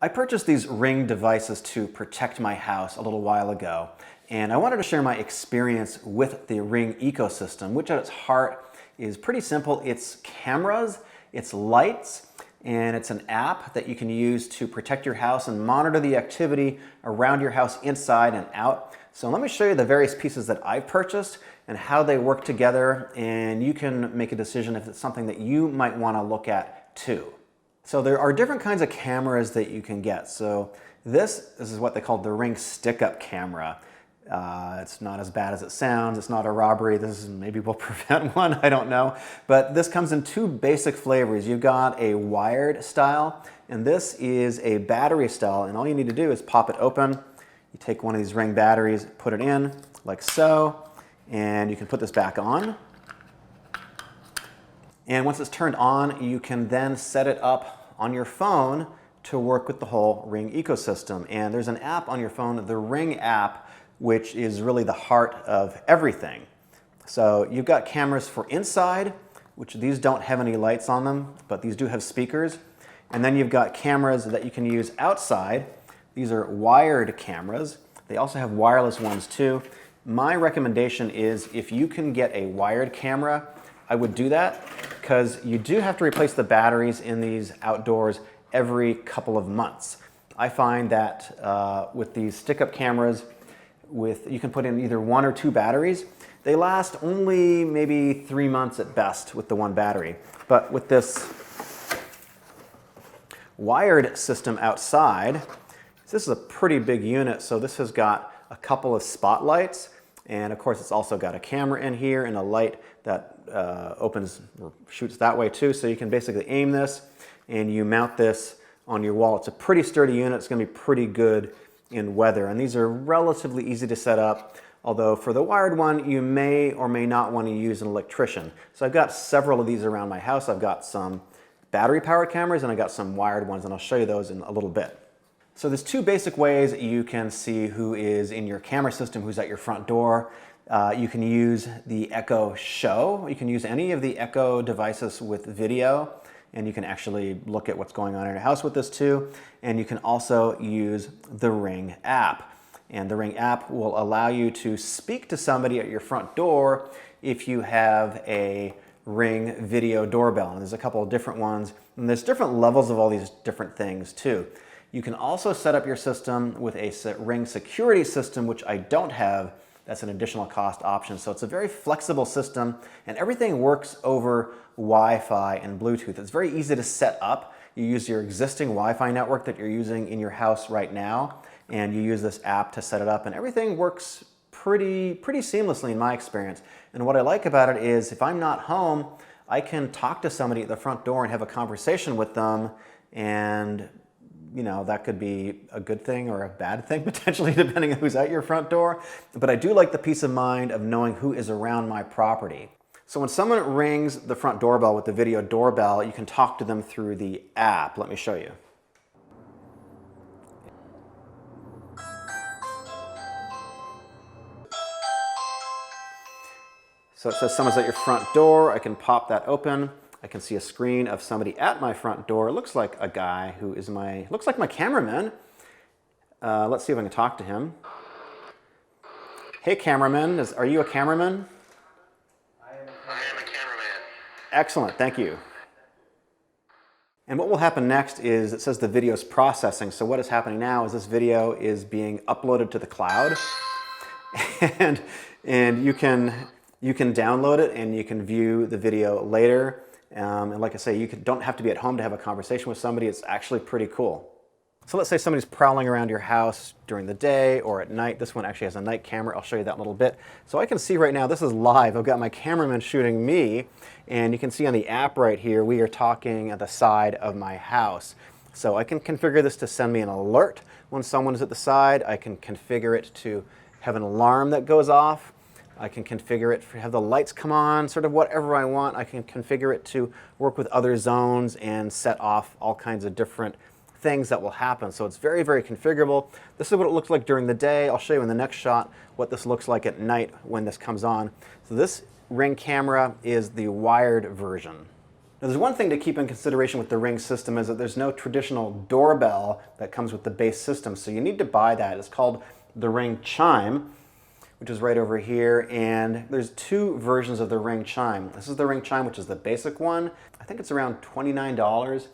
I purchased these Ring devices to protect my house a little while ago, and I wanted to share my experience with the Ring ecosystem, which at its heart is pretty simple. It's cameras, it's lights, and it's an app that you can use to protect your house and monitor the activity around your house inside and out. So let me show you the various pieces that I've purchased and how they work together, and you can make a decision if it's something that you might want to look at too. So there are different kinds of cameras that you can get. So this is what they call the Ring stick-up camera. It's not as bad as it sounds. It's not a robbery. This is, maybe will prevent one, I don't know. But this comes in two basic flavors. You've got a wired style, and this is a battery style. And all you need to do is pop it open. You take one of these Ring batteries, put it in like so, and you can put this back on. And once it's turned on, you can then set it up on your phone to work with the whole Ring ecosystem. And there's an app on your phone, the Ring app, which is really the heart of everything. So you've got cameras for inside, which these don't have any lights on them, but these do have speakers. And then you've got cameras that you can use outside. These are wired cameras. They also have wireless ones too. My recommendation is if you can get a wired camera, I would do that, because you do have to replace the batteries in these outdoors every couple of months. I find that with these stick-up cameras, you can put in either one or two batteries. They last only maybe 3 months at best with the one battery. But with this wired system outside, this is a pretty big unit, so this has got a couple of spotlights, and of course it's also got a camera in here and a light that opens or shoots that way too. So you can basically aim this and you mount this on your wall. It's a pretty sturdy unit. It's going to be pretty good in weather. And these are relatively easy to set up, although for the wired one, you may or may not want to use an electrician. So I've got several of these around my house. I've got some battery-powered cameras and I've got some wired ones, and I'll show you those in a little bit. So there's two basic ways you can see who is in your camera system, who's at your front door. You can use the Echo Show. You can use any of the Echo devices with video, and you can actually look at what's going on in your house with this too. And you can also use the Ring app. And the Ring app will allow you to speak to somebody at your front door if you have a Ring video doorbell. And there's a couple of different ones, and there's different levels of all these different things too. You can also set up your system with a Ring security system, which I don't have. That's an additional cost option. So it's a very flexible system, and everything works over Wi-Fi and Bluetooth. It's very easy to set up. You use your existing Wi-Fi network that you're using in your house right now, and you use this app to set it up, and everything works pretty seamlessly in my experience. And what I like about it is if I'm not home, I can talk to somebody at the front door and have a conversation with them, and you know, that could be a good thing or a bad thing, potentially, depending on who's at your front door. But I do like the peace of mind of knowing who is around my property. So when someone rings the front doorbell with the video doorbell, you can talk to them through the app. Let me show you. So it says someone's at your front door. I can pop that open. I can see a screen of somebody at my front door. It looks like a guy who is looks like my cameraman. Let's see if I can talk to him. Hey, cameraman, are you a cameraman? I am a cameraman. Excellent, thank you. And what will happen next is it says the video is processing. So what is happening now is this video is being uploaded to the cloud, and you can download it and you can view the video later. And like I say, you don't have to be at home to have a conversation with somebody. It's actually pretty cool. So let's say somebody's prowling around your house during the day or at night. This one actually has a night camera. I'll show you that in a little bit. So I can see right now, this is live. I've got my cameraman shooting me, and you can see on the app right here, we are talking at the side of my house. So I can configure this to send me an alert when someone is at the side. I can configure it to have an alarm that goes off. I can configure it to have the lights come on, sort of whatever I want. I can configure it to work with other zones and set off all kinds of different things that will happen. So it's very configurable. This is what it looks like during the day. I'll show you in the next shot what this looks like at night when this comes on. So this Ring camera is the wired version. Now, there's one thing to keep in consideration with the Ring system is that there's no traditional doorbell that comes with the base system, so you need to buy that. It's called the Ring Chime, which is right over here, and there's two versions of the Ring Chime. This is the Ring Chime, which is the basic one. I think it's around $29.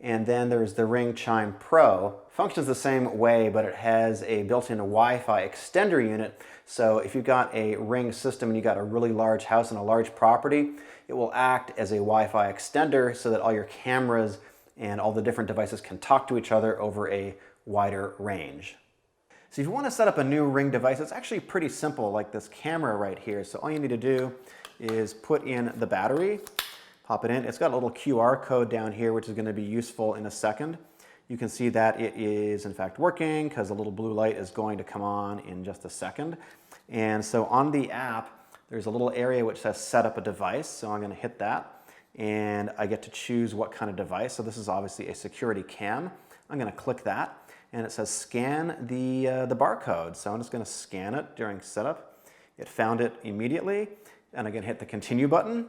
And then there's the Ring Chime Pro. Functions the same way, but it has a built-in Wi-Fi extender unit. So if you've got a Ring system and you've got a really large house and a large property, it will act as a Wi-Fi extender so that all your cameras and all the different devices can talk to each other over a wider range. So if you want to set up a new Ring device, it's actually pretty simple, like this camera right here. So all you need to do is put in the battery, pop it in. It's got a little QR code down here, which is going to be useful in a second. You can see that it is in fact working because the little blue light is going to come on in just a second. And so on the app, there's a little area which says set up a device. So I'm going to hit that and I get to choose what kind of device. So this is obviously a security cam. I'm going to click that and it says scan the barcode. So I'm just going to scan it during setup. It found it immediately and I'm going to hit the continue button.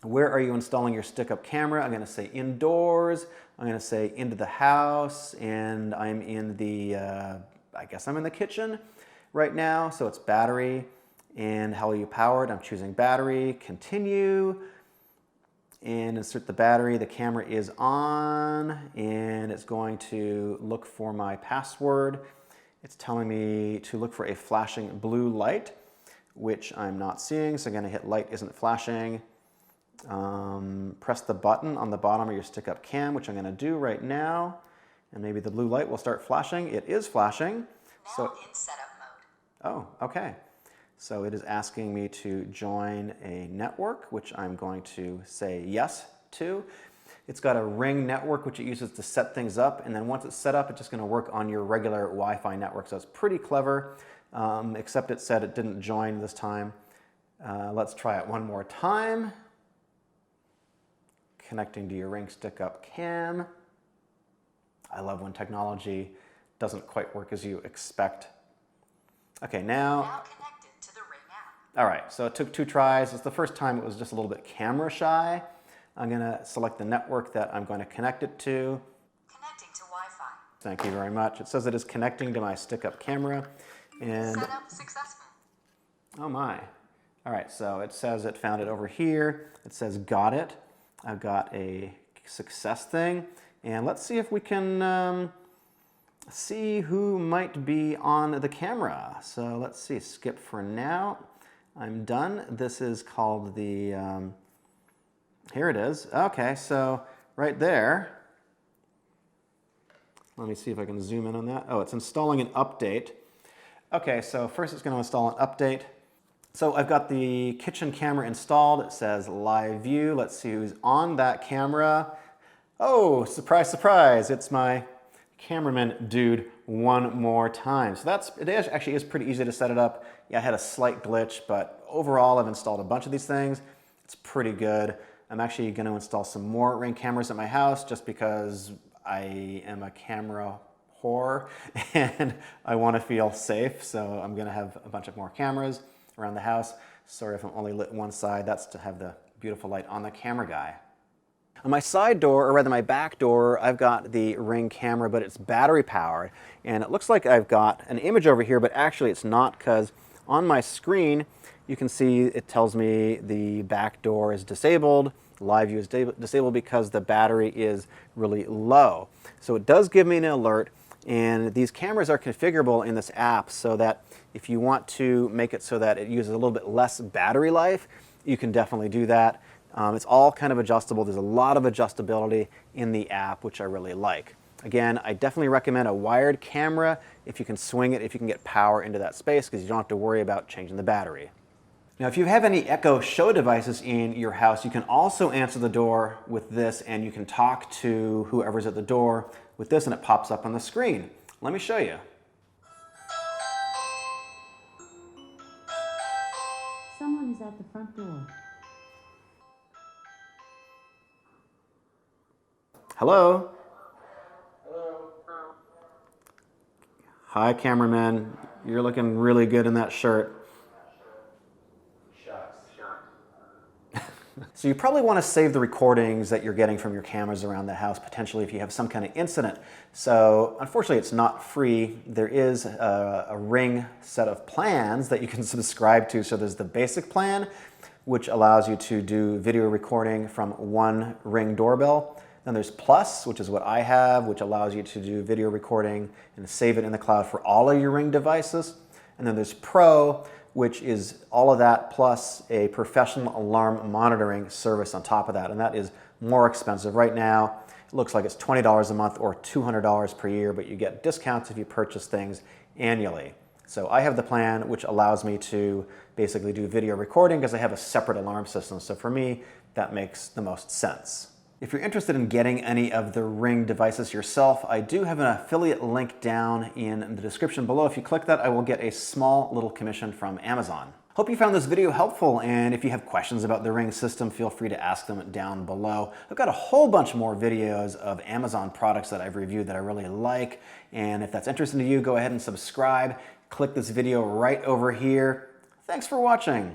Where are you installing your stick-up camera? I'm going to say indoors. I'm going to say into the house, and I'm in the, I guess I'm in the kitchen right now. So it's battery, and how are you powered? I'm choosing battery, continue, and insert the battery. The camera is on, and it's going to look for my password. It's telling me to look for a flashing blue light, which I'm not seeing. So I'm going to hit light isn't flashing. Press the button on the bottom of your stick-up cam, which I'm going to do right now, and maybe the blue light will start flashing. It is flashing. Now in setup mode. Oh, okay. So it is asking me to join a network, which I'm going to say yes to. It's got a Ring network, which it uses to set things up, and then once it's set up, it's just going to work on your regular Wi-Fi network. So it's pretty clever, except it said it didn't join this time. Let's try it one more time. Connecting to your Ring stick-up cam. I love when technology doesn't quite work as you expect. Okay, Now connected to the Ring app. all right, so it took 2 tries. It's the first time it was just a little bit camera shy. I'm gonna select the network that I'm going to connect it to. Connecting to Wi-Fi. Thank you very much. It says it is connecting to my stick-up camera. And Setup successful. oh my. All right, so it says it found it over here. It says got it. I've got a success thing, and let's see if we can see who might be on the camera. So let's see, skip for now. I'm done. This is called the, here it is. Okay, so right there, let me see if I can zoom in on that. Oh, it's installing an update. Okay, so first it's going to install an update. So I've got the kitchen camera installed. It says live view. Let's see who's on that camera. Oh, surprise, surprise. It's my cameraman dude one more time. So actually is pretty easy to set it up. Yeah, I had a slight glitch, but overall I've installed a bunch of these things. It's pretty good. I'm actually going to install some more Ring cameras at my house just because I am a camera whore and I want to feel safe. So I'm going to have a bunch of more cameras around the house. Sorry if I'm only lit one side. That's to have the beautiful light on the camera guy. On my side door, or rather my back door, I've got the Ring camera, but it's battery powered. And it looks like I've got an image over here, but actually it's not, because on my screen, you can see it tells me the back door is disabled. Live view is disabled because the battery is really low. So it does give me an alert. And these cameras are configurable in this app so that if you want to make it so that it uses a little bit less battery life, you can definitely do that. It's all kind of adjustable. There's a lot of adjustability in the app, which I really like. Again, I definitely recommend a wired camera if you can swing it, if you can get power into that space, because you don't have to worry about changing the battery. Now, if you have any Echo Show devices in your house, you can also answer the door with this, and you can talk to whoever's at the door with this, and it pops up on the screen. Let me show you. Someone is at the front door. Hello? Hello. Hi, cameraman. You're looking really good in that shirt. So you probably want to save the recordings that you're getting from your cameras around the house, potentially if you have some kind of incident. So unfortunately it's not free. There is a Ring set of plans that you can subscribe to. So there's the basic plan, which allows you to do video recording from one Ring doorbell. Then there's Plus, which is what I have, which allows you to do video recording and save it in the cloud for all of your Ring devices. And then there's Pro, which is all of that plus a professional alarm monitoring service on top of that. And that is more expensive. Right now, it looks like it's $20 a month or $200 per year, but you get discounts if you purchase things annually. So I have the plan which allows me to basically do video recording because I have a separate alarm system. So for me, that makes the most sense. If you're interested in getting any of the Ring devices yourself, I do have an affiliate link down in the description below. If you click that, I will get a small little commission from Amazon. Hope you found this video helpful, and if you have questions about the Ring system, feel free to ask them down below. I've got a whole bunch more videos of Amazon products that I've reviewed that I really like, and if that's interesting to you, go ahead and subscribe. Click this video right over here. Thanks for watching.